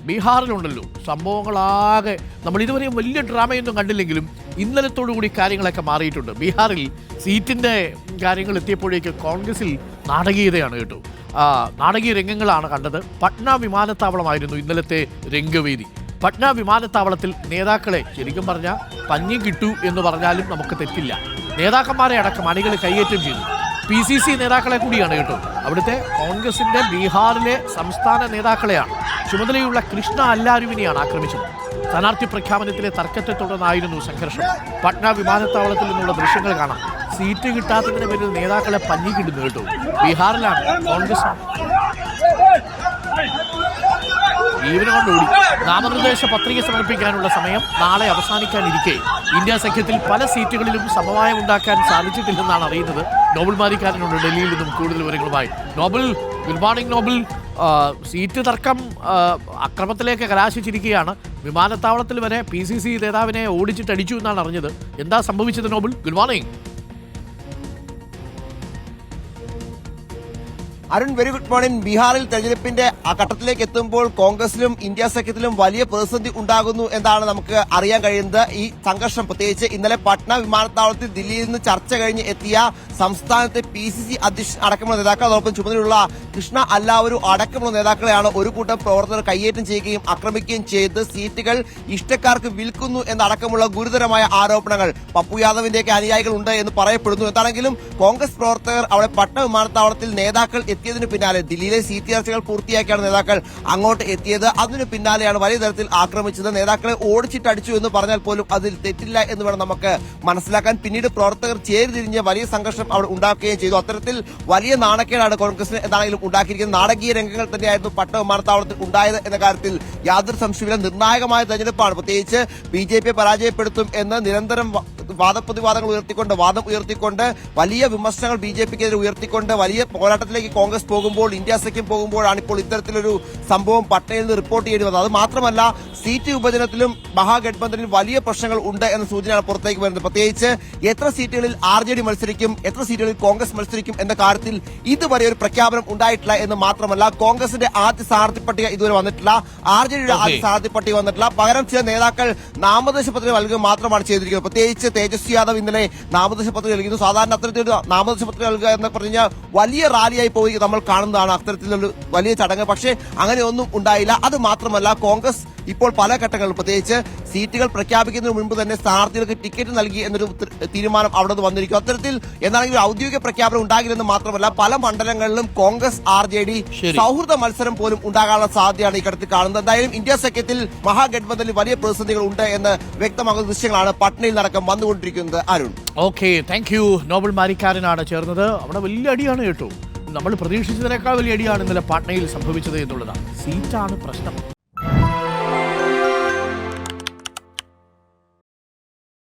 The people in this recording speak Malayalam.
ബീഹാറിലുണ്ടല്ലോ സംഭവങ്ങളാകെ നമ്മൾ ഇതുവരെയും വലിയ ഡ്രാമയൊന്നും കണ്ടില്ലെങ്കിലും ഇന്നലത്തോടുകൂടി കാര്യങ്ങളൊക്കെ മാറിയിട്ടുണ്ട്. ബീഹാറിൽ സീറ്റിൻ്റെ കാര്യങ്ങൾ എത്തിയപ്പോഴേക്ക് കോൺഗ്രസിൽ നാടകീയതയാണ് കേട്ടോ. നാടകീയ രംഗങ്ങളാണ് കണ്ടത്. പട്ന വിമാനത്താവളമായിരുന്നു ഇന്നലത്തെ രംഗവേദി. പട്ന വിമാനത്താവളത്തിൽ നേതാക്കളെ ശരിക്കും പറഞ്ഞാൽ പഞ്ഞി കിട്ടു എന്ന് പറഞ്ഞാലും നമുക്ക് തെറ്റില്ല. നേതാക്കന്മാരെ അടക്കം അണികൾ കൈയേറ്റം ചെയ്തു. PCC നേതാക്കളെ കൂടിയാണ് കേട്ടോ. അവിടുത്തെ കോൺഗ്രസിന്റെ ബീഹാറിലെ സംസ്ഥാന നേതാക്കളെയാണ്. ചുമതലയുള്ള കൃഷ്ണ അല്ലാരുവിനെയാണ് ആക്രമിച്ചത്. സ്ഥാനാർത്ഥി പ്രഖ്യാപനത്തിലെ തർക്കത്തെ തുടർന്നായിരുന്നു സംഘർഷം. പട്ന വിമാനത്താവളത്തിൽ നിന്നുള്ള ദൃശ്യങ്ങൾ കാണാം. സീറ്റ് കിട്ടാത്തതിന് പേരിൽ നേതാക്കളെ പഞ്ഞിക്കിടുന്നു കേട്ടോ. ബീഹാറിലാണ് കോൺഗ്രസ് ജീവനം കൊണ്ടോടി. നാമനിർദ്ദേശ പത്രിക സമർപ്പിക്കാനുള്ള സമയം നാളെ അവസാനിക്കാനിരിക്കെ ഇന്ത്യ സഖ്യത്തിൽ പല സീറ്റുകളിലും സമവായം ഉണ്ടാക്കാൻ സാധിച്ചിട്ടില്ലെന്നാണ് അറിയുന്നത്. നോബൽ മാരിക്കാരനുണ്ട് ഡൽഹിയിൽ നിന്നും കൂടുതൽ വിവരങ്ങളുമായി. Nobel, good morning Nobel. Seat തർക്കം അക്രമത്തിലേക്ക് കലാശിച്ചിരിക്കുകയാണ്. വിമാനത്താവളത്തിൽ വരെ PCC നേതാവിനെ ഓടിച്ചിട്ടടിച്ചു എന്നാണ് അറിഞ്ഞത്. എന്താ സംഭവിച്ചത് Nobel? Good morning. Arun, very good morning. ബീഹാറിൽ തെരഞ്ഞെടുപ്പിന്റെ ആ ഘട്ടത്തിലേക്ക് എത്തുമ്പോൾ കോൺഗ്രസിലും ഇന്ത്യ സഖ്യത്തിലും വലിയ പ്രതിസന്ധി ഉണ്ടാകുന്നു എന്നാണ് നമുക്ക് അറിയാൻ കഴിയുന്നത്. ഈ സംഘർഷം പ്രത്യേകിച്ച് ഇന്നലെ പട്ന വിമാനത്താവളത്തിൽ ദില്ലിയിൽ നിന്ന് ചർച്ച കഴിഞ്ഞ് എത്തിയ സംസ്ഥാനത്തെ PCC അധ്യക്ഷൻ അടക്കമുള്ള നേതാക്കൾ, അതോടൊപ്പം ചുമതലയുള്ള കൃഷ്ണ അല്ലാവരും അടക്കമുള്ള നേതാക്കളെയാണ് ഒരു കൂട്ടം പ്രവർത്തകർ കയ്യേറ്റം ചെയ്യുകയും ആക്രമിക്കുകയും ചെയ്ത് സീറ്റുകൾ ഇഷ്ടക്കാർക്ക് വിൽക്കുന്നു എന്നടക്കമുള്ള ഗുരുതരമായ ആരോപണങ്ങൾ പപ്പു യാദവിന്റെയൊക്കെ അനുയായികൾ ഉണ്ട് എന്ന് പറയപ്പെടുന്നു. എന്താണെങ്കിലും കോൺഗ്രസ് പ്രവർത്തകർ അവിടെ പട്ന വിമാനത്താവളത്തിൽ നേതാക്കൾ എത്തിയതിനു പിന്നാലെ ദില്ലിയിലെ സീറ്റ് ചർച്ചകൾ പൂർത്തിയാക്കിയാണ് നേതാക്കൾ അങ്ങോട്ട് എത്തിയത്. അതിനു പിന്നാലെയാണ് വലിയ തരത്തിൽ ആക്രമിച്ചത്. നേതാക്കളെ ഓടിച്ചിട്ടടിച്ചു എന്ന് പറഞ്ഞാൽ പോലും അതിൽ തെറ്റില്ല എന്ന് വേണം നമുക്ക് മനസ്സിലാക്കാൻ. പിന്നീട് പ്രവർത്തകർ ചേരിതിരിഞ്ഞ് വലിയ സംഘർഷം അവിടെ ഉണ്ടാക്കുകയും ചെയ്തു. അത്തരത്തിൽ വലിയ നാണക്കേടാണ് കോൺഗ്രസിന് എന്താണെങ്കിലും ഉണ്ടാക്കിയിരിക്കുന്നത്. നാടകീയ രംഗങ്ങൾ തന്നെയായിരുന്നു പട്ന വിമാനത്താവളത്തിൽ ഉണ്ടായത് എന്ന കാര്യത്തിൽ യാതൊരു സംശയമില്ല. നിർണായകമായ തെരഞ്ഞെടുപ്പാണ്. പ്രത്യേകിച്ച് BJP പരാജയപ്പെടുത്തും എന്ന് നിരന്തരം വാദപ്രതിവാദങ്ങൾ വാദം ഉയർത്തിക്കൊണ്ട് വലിയ വിമർശനങ്ങൾ BJPക്കെതിരെ ഉയർത്തിക്കൊണ്ട് വലിയ പോരാട്ടത്തിലേക്ക് കോൺഗ്രസ് പോകുമ്പോൾ, ഇന്ത്യ സഖ്യം പോകുമ്പോഴാണ് ഇപ്പോൾ ഇത്തരത്തിലൊരു സംഭവം പട്നയിൽ നിന്ന് റിപ്പോർട്ട് ചെയ്യേണ്ടി വന്നത്. അത് മാത്രമല്ല, സീറ്റ് വിഭജനത്തിലും മഹാഗഠബന്ധനിലും വലിയ പ്രശ്നങ്ങൾ ഉണ്ട് എന്ന സൂചനയാണ് പുറത്തേക്ക് വരുന്നത്. പ്രത്യേകിച്ച് എത്ര സീറ്റുകളിൽ RJD മത്സരിക്കും, എത്ര സീറ്റുകളിൽ കോൺഗ്രസ് മത്സരിക്കും എന്ന കാര്യത്തിൽ ഇതുവരെ ഒരു പ്രഖ്യാപനം ഉണ്ടായിട്ടില്ല എന്ന് മാത്രമല്ല, കോൺഗ്രസിന്റെ ആദ്യ സ്ഥാനാർത്ഥി പട്ടിക ഇതുവരെ വന്നിട്ടില്ല, RJDയുടെ ആദ്യ സ്ഥാനാർത്ഥി പട്ടിക വന്നിട്ടില്ല. പകരം ചില നേതാക്കൾ നാമനിർദ്ദേശ പത്രിക നൽകുക മാത്രമാണ് ചെയ്തിരിക്കുന്നത്. പ്രത്യേകിച്ച് തേജസ്വി യാദവ് ഇന്നലെ നാമനിർദ്ദേശ പത്രിക നൽകിയിരുന്നു. സാധാരണ അത്തരത്തിലൊരു നാമനിർദ്ദേശ പത്രിക നൽകുക എന്ന് പറഞ്ഞാൽ വലിയ റാലിയായി പോയി നമ്മൾ കാണുന്നതാണ് അത്തരത്തിലൊരു വലിയ ചടങ്ങ്. പക്ഷേ അങ്ങനെയൊന്നും ഉണ്ടായില്ല. അത് മാത്രമല്ല, കോൺഗ്രസ് ഇപ്പോൾ പല ഘട്ടങ്ങളിലും പ്രത്യേകിച്ച് സീറ്റുകൾ പ്രഖ്യാപിക്കുന്നതിന് മുൻപ് തന്നെ സ്ഥാനാർത്ഥികൾക്ക് ടിക്കറ്റ് നൽകി എന്നൊരു തീരുമാനം അവിടെ നിന്ന് വന്നിരിക്കും. അത്തരത്തിൽ എന്താണെങ്കിലും ഔദ്യോഗിക പ്രഖ്യാപനം ഉണ്ടാകില്ലെന്ന് മാത്രമല്ല, പല മണ്ഡലങ്ങളിലും കോൺഗ്രസ് RJD സൗഹൃദ മത്സരം പോലും ഉണ്ടാകാനുള്ള സാധ്യതയാണ് ഈ ഘട്ടത്തിൽ കാണുന്നത്. എന്തായാലും ഇന്ത്യ സഖ്യത്തിൽ മഹാഗഠബന്ധനിൽ വലിയ പ്രതിസന്ധികൾ ഉണ്ട് എന്ന് വ്യക്തമാകുന്ന ദൃശ്യങ്ങളാണ് പട്നയിൽ നടക്കം വന്നുകൊണ്ടിരിക്കുന്നത്. Arun, okay, thank you. Nobel മാരിക്കാരനാണ് ചേർന്നത്. അവിടെ വലിയ അടിയാണ് കേട്ടോ. നമ്മൾ പ്രതീക്ഷിച്ചതിനേക്കാൾ വലിയ അടിയാണ് ഇന്നലെ പാട്നയിൽ സംഭവിച്ചത് എന്നുള്ളതാണ്. സീറ്റാണ് പ്രശ്നം.